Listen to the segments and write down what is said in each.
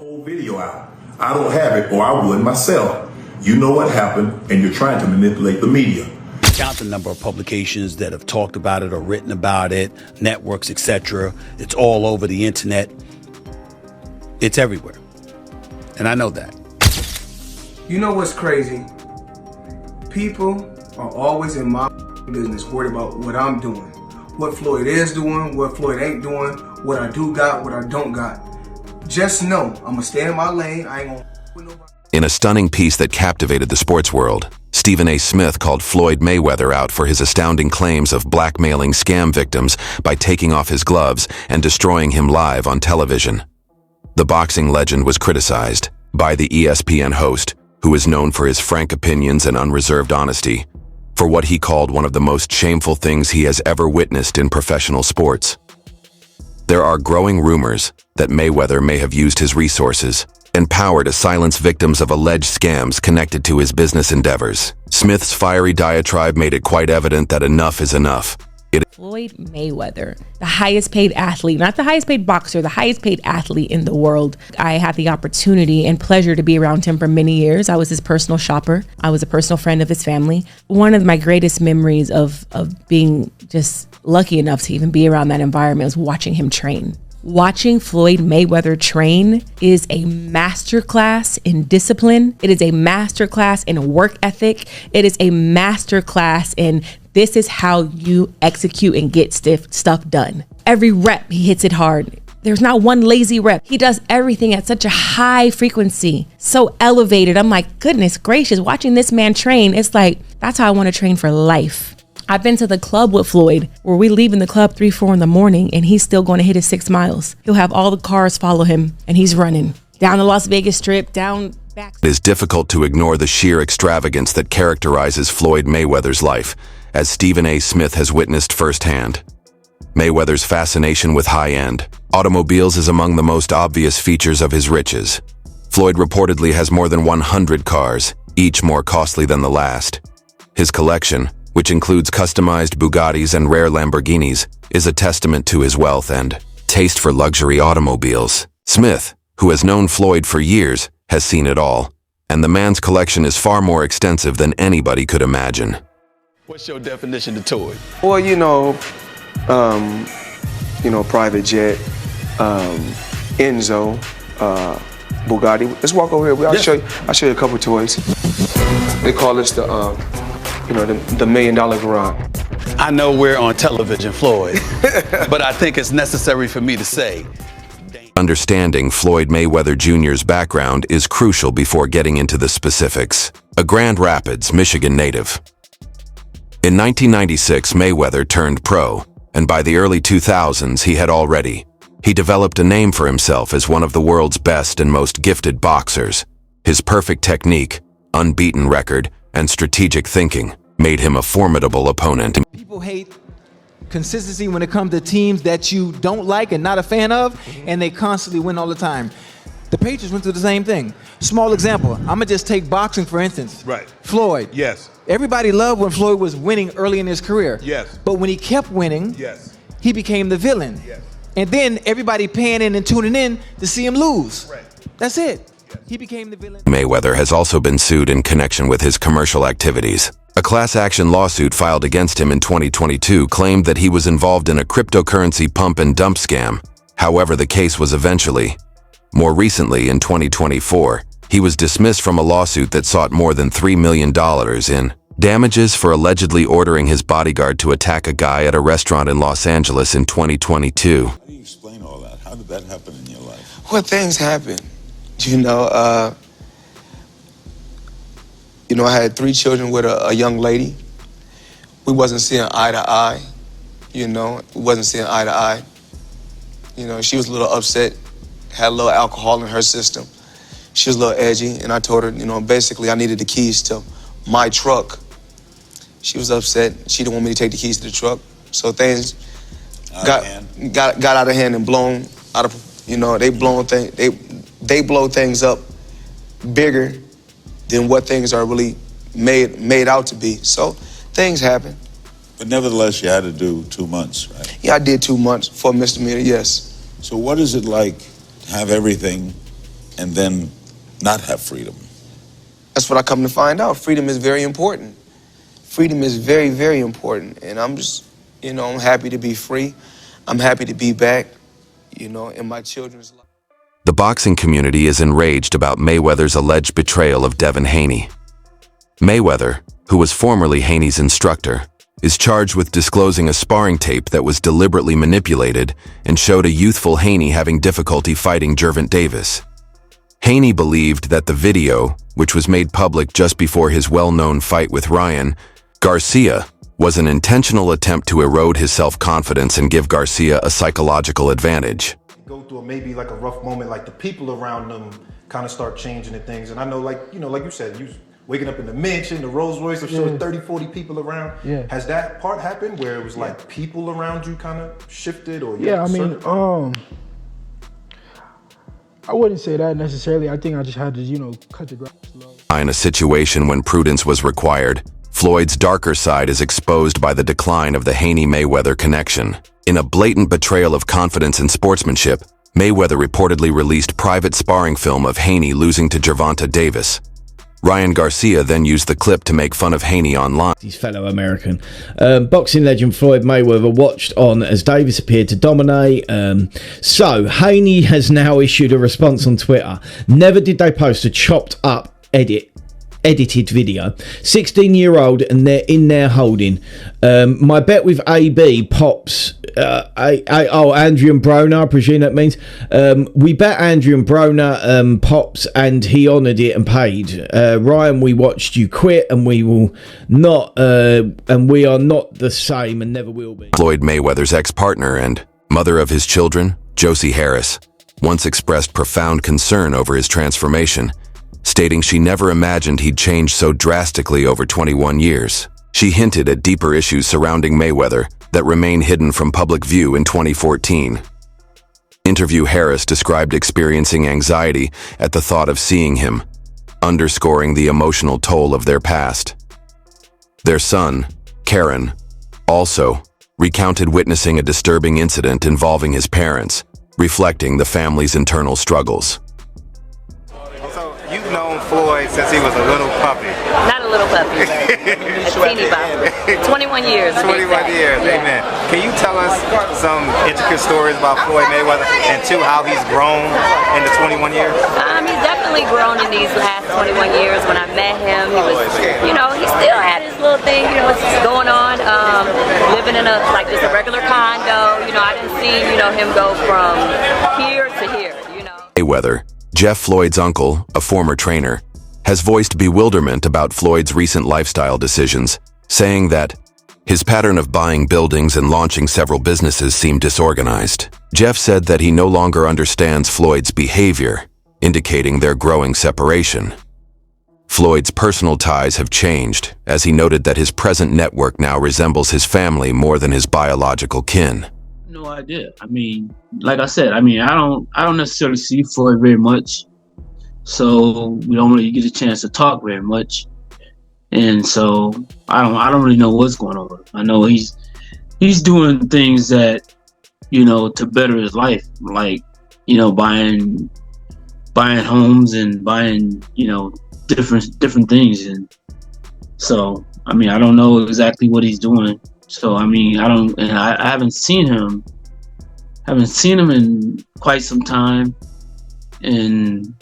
Whole video out. I don't have it, or I would myself. You know what happened, and you're trying to manipulate the media. Count the number of publications that have talked about it or written about it, networks, etc. It's all over the internet. It's everywhere. And I know that. You know what's crazy? People are always in my business worried about what I'm doing. What Floyd is doing, what Floyd ain't doing, what I do got, what I don't got. Just know, I'm gonna stay in my lane. I ain't gonna with nobody. In a stunning piece that captivated the sports world, Stephen A. Smith called Floyd Mayweather out for his astounding claims of blackmailing scam victims by taking off his gloves and destroying him live on television. The boxing legend was criticized by the ESPN host, who is known for his frank opinions and unreserved honesty, for what he called one of the most shameful things he has ever witnessed in professional sports. There are growing rumors that Mayweather may have used his resources and power to silence victims of alleged scams connected to his business endeavors. Smith's fiery diatribe made it quite evident that enough is enough. Floyd Mayweather, the highest paid athlete, not the highest paid boxer, the highest paid athlete in the world. I had the opportunity and pleasure to be around him for many years. I was his personal shopper. I was a personal friend of his family. One of my greatest memories of being just lucky enough to even be around that environment was watching him train. Watching Floyd Mayweather train is a masterclass in discipline. It is a masterclass in work ethic. It is a masterclass in this is how you execute and get stuff done. Every rep, he hits it hard. There's not one lazy rep. He does everything at such a high frequency, so elevated. I'm like, goodness gracious, watching this man train, it's like, that's how I want to train for life. I've been to the club with Floyd where we leave in the club 3, 4 in the morning and he's still going to hit his 6 miles. He'll have all the cars follow him and he's running down the Las Vegas Strip, down back. It is difficult to ignore the sheer extravagance that characterizes Floyd Mayweather's life, as Stephen A. Smith has witnessed firsthand. Mayweather's fascination with high-end automobiles is among the most obvious features of his riches. Floyd reportedly has more than 100 cars, each more costly than the last. His collection, which includes customized Bugattis and rare Lamborghinis, is a testament to his wealth and taste for luxury automobiles. Smith, who has known Floyd for years, has seen it all, and the man's collection is far more extensive than anybody could imagine. What's your definition of toy? Well, private jet, Enzo, Bugatti. Let's walk over here. I'll show you a couple of toys. They call this the $1 million garage. I know we're on television, Floyd, but I think it's necessary for me to say. Understanding Floyd Mayweather Jr.'s background is crucial before getting into the specifics. A Grand Rapids, Michigan native. In 1996, Mayweather turned pro, and by the early 2000s, he developed a name for himself as one of the world's best and most gifted boxers. His perfect technique, unbeaten record, and strategic thinking made him a formidable opponent. People hate consistency when it comes to teams that you don't like and not a fan of, and they constantly win all the time. The Patriots went through the same thing. Small example, I'm gonna just take boxing for instance. Right. Floyd. Yes. Everybody loved when Floyd was winning early in his career. Yes. But when he kept winning, Yes. he became the villain. Yes. And then everybody paying in and tuning in to see him lose. Right. That's it. Yes. He became the villain. Mayweather has also been sued in connection with his commercial activities. A class action lawsuit filed against him in 2022 claimed that he was involved in a cryptocurrency pump and dump scam. However, the case was more recently in 2024, he was dismissed from a lawsuit that sought more than $3 million in damages for allegedly ordering his bodyguard to attack a guy at a restaurant in Los Angeles in 2022. How do you explain all that? How did that happen in your life? Well, things happen. I had 3 children with a young lady. We wasn't seeing eye to eye. We wasn't seeing eye to eye. She was a little upset, had a little alcohol in her system. She was a little edgy, and I told her, basically I needed the keys to my truck. She was upset. She didn't want me to take the keys to the truck. So things got out of hand and blown out of, they blow things up bigger than what things are really made out to be. So things happen. But nevertheless, you had to do 2 months, right? Yeah, I did 2 months for a misdemeanor, yes. So what is it like to have everything and then not have freedom? That's what I come to find out. Freedom is very important. Freedom is very, very important. And I'm just, I'm happy to be free. I'm happy to be back, in my children's life. The boxing community is enraged about Mayweather's alleged betrayal of Devin Haney. Mayweather, who was formerly Haney's instructor, is charged with disclosing a sparring tape that was deliberately manipulated and showed a youthful Haney having difficulty fighting Gervonta Davis. Haney believed that the video, which was made public just before his well-known fight with Ryan Garcia, was an intentional attempt to erode his self-confidence and give Garcia a psychological advantage. Go through maybe like a rough moment, like the people around them kind of start changing and things. And I know, like you said, you waking up in the mansion, the Rolls Royce, I'm sure 30, 40 people around. Yeah. Has that part happened where it was like people around you kind of shifted or? Yeah, I mean, I wouldn't say that necessarily. I think I just had to, cut the grass slow. In a situation when prudence was required, Floyd's darker side is exposed by the decline of the Haney-Mayweather connection. In a blatant betrayal of confidence and sportsmanship, Mayweather reportedly released private sparring film of Haney losing to Gervonta Davis. Ryan Garcia then used the clip to make fun of Haney online. His fellow American. Boxing legend Floyd Mayweather watched on as Davis appeared to dominate. So, Haney has now issued a response on Twitter. Never did they post a chopped up edited video. 16-year-old and they're in there holding. My bet with AB Pops. Andrew and Broner, I presume that means. We bet Andrew and Broner Pops and he honoured it and paid. Ryan, we watched you quit and we will not, and we are not the same and never will be. Floyd Mayweather's ex-partner and mother of his children, Josie Harris, once expressed profound concern over his transformation, stating she never imagined he'd changed so drastically over 21 years. She hinted at deeper issues surrounding Mayweather that remain hidden from public view in 2014. Interview Harris described experiencing anxiety at the thought of seeing him, underscoring the emotional toll of their past. Their son, Karen, also recounted witnessing a disturbing incident involving his parents, reflecting the family's internal struggles. You've known Floyd since he was a little puppy. Not a little puppy, but a teeny bopper. 21 years. 21 years, amen. Can you tell us some intricate stories about Floyd Mayweather and two, how he's grown in the 21 years? He's definitely grown in these last 21 years. When I met him, he was, he still had his little thing, going on, living in just a regular condo. I didn't see, him go from here to here, Mayweather, Jeff Floyd's uncle, a former trainer, has voiced bewilderment about Floyd's recent lifestyle decisions, saying that his pattern of buying buildings and launching several businesses seemed disorganized. Jeff said that he no longer understands Floyd's behavior, indicating their growing separation. Floyd's personal ties have changed, as he noted that his present network now resembles his family more than his biological kin. No idea. Like I said, I don't necessarily see Floyd very much, so we don't really get a chance to talk very much, and so I don't really know what's going on. I know he's doing things that to better his life, like buying homes and buying different things, and so I don't know exactly what he's doing. So I haven't seen him in quite some time, and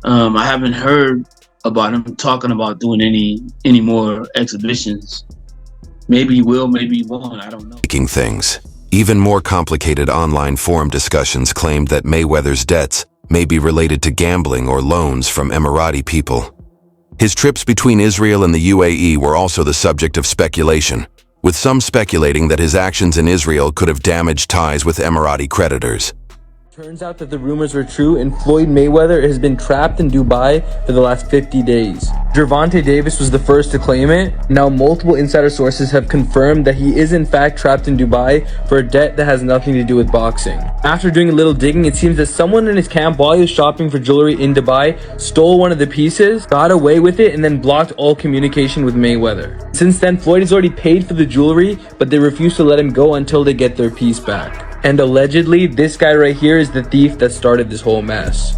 I haven't heard about him talking about doing any more exhibitions. Maybe he will, maybe he won't, I don't know. Making things even more complicated, online forum discussions claimed that Mayweather's debts may be related to gambling or loans from Emirati people. His trips between Israel and the UAE were also the subject of speculation, with some speculating that his actions in Israel could have damaged ties with Emirati creditors. Turns out that the rumors were true, and Floyd Mayweather has been trapped in Dubai for the last 50 days. Gervonta Davis was the first to claim it. Now multiple insider sources have confirmed that he is in fact trapped in Dubai for a debt that has nothing to do with boxing. After doing a little digging, it seems that someone in his camp, while he was shopping for jewelry in Dubai, stole one of the pieces, got away with it, and then blocked all communication with Mayweather. Since then, Floyd has already paid for the jewelry, but they refuse to let him go until they get their piece back. And allegedly, this guy right here is the thief that started this whole mess.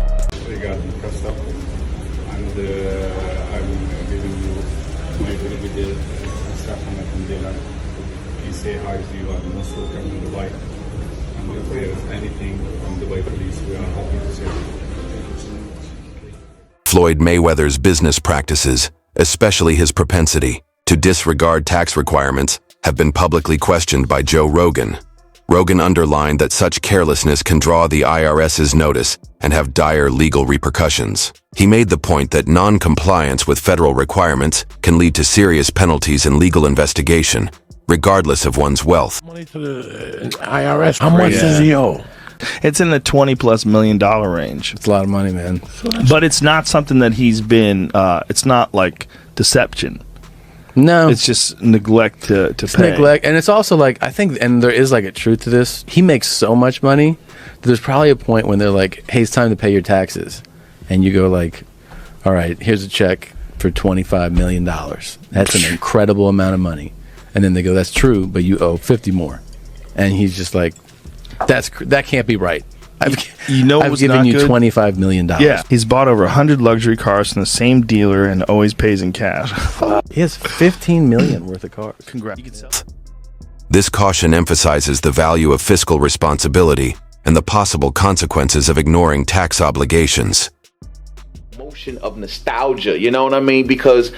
regarding custom, and I'm giving you my very good instruction from Dylan. He say hi to you and most welcome in Dubai. And if there is anything from Dubai police, we are happy to serve you. Floyd Mayweather's business practices, especially his propensity to disregard tax requirements, have been publicly questioned by Joe Rogan. Rogan underlined that such carelessness can draw the IRS's notice and have dire legal repercussions. He made the point that non-compliance with federal requirements can lead to serious penalties and legal investigation, regardless of one's wealth. Money to the IRS. How much does he owe? It's in the $20+ million range. It's a lot of money, man. But it's not something that he's been, it's not like deception. No. It's just neglect to pay. Neglect. And it's also like, I think, and there is like a truth to this, he makes so much money, there's probably a point when they're like, hey, it's time to pay your taxes. And you go like, all right, here's a check for $25 million. That's an incredible amount of money. And then they go, that's true, but you owe 50 more. And he's just like, that can't be right. I've given you $25 million. Yeah, he's bought over 100 luxury cars from the same dealer and always pays in cash. He has $15 million worth of cars. Congrats. This caution emphasizes the value of fiscal responsibility and the possible consequences of ignoring tax obligations. Motion of nostalgia, you know what I mean? Because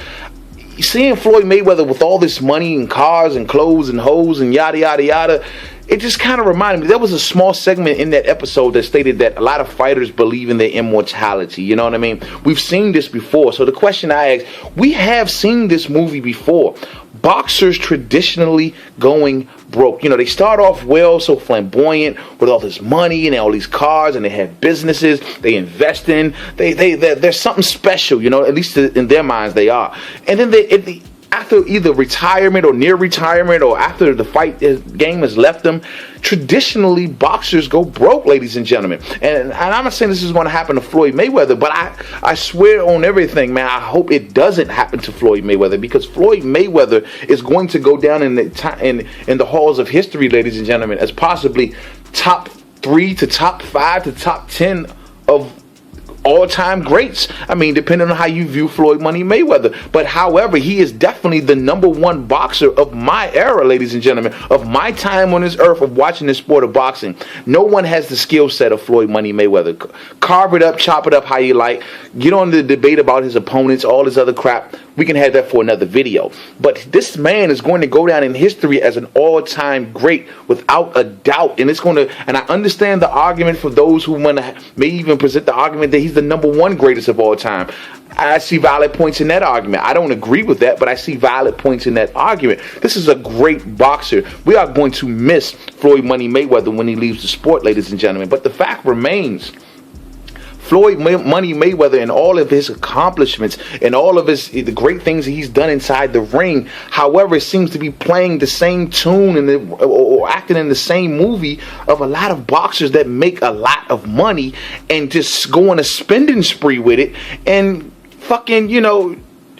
seeing Floyd Mayweather with all this money and cars and clothes and hoes and yada yada yada, it just kind of reminded me. There was a small segment in that episode that stated that a lot of fighters believe in their immortality. You know what I mean? We've seen this before. So the question I ask, we have seen this movie before. Boxers traditionally going broke. You know, they start off well, so flamboyant with all this money and all these cars, and they have businesses they invest in. They're something special, you know, at least in their minds they are. And then after either retirement or near retirement or after the fight game has left them, traditionally boxers go broke, ladies and gentlemen. And I'm not saying this is going to happen to Floyd Mayweather, but I swear on everything, man, I hope it doesn't happen to Floyd Mayweather, because Floyd Mayweather is going to go down in the halls of history, ladies and gentlemen, as possibly top 3 to top 5 to top 10 of all-time greats. I mean, depending on how you view Floyd Money Mayweather. But however, he is definitely the #1 boxer of my era, ladies and gentlemen, of my time on this earth of watching this sport of boxing. No one has the skill set of Floyd Money Mayweather. Carve it up, chop it up how you like. Get on the debate about his opponents, all this other crap. We can have that for another video. But this man is going to go down in history as an all-time great without a doubt. And it's going to, and I understand the argument for those who may even present the argument that he's the #1 greatest of all time. I see valid points in that argument. I don't agree with that, but I see valid points in that argument. This is a great boxer. We are going to miss Floyd Money Mayweather when he leaves the sport, ladies and gentlemen. But the fact remains, Floyd Money Mayweather and all of his accomplishments and all of the great things he's done inside the ring, however, it seems to be playing the same tune or acting in the same movie of a lot of boxers that make a lot of money and just go on a spending spree with it and fucking, you know,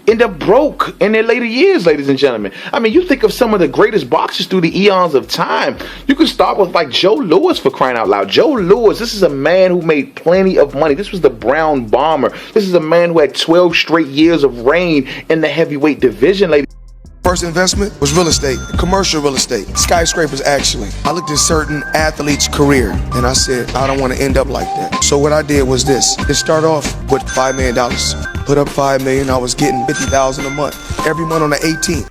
end up broke in their later years, ladies and gentlemen. I mean, you think of some of the greatest boxers through the eons of time. You can start with like Joe Louis, for crying out loud. Joe Louis, this is a man who made plenty of money. This was the Brown Bomber. This is a man who had 12 straight years of reign in the heavyweight division, ladies. First investment was real estate, commercial real estate, skyscrapers actually. I looked at certain athletes' career and I said, I don't want to end up like that. So what I did was this. It started off with $5 million. Put up $5 million, I was getting $50,000 a month, every month on the 18th.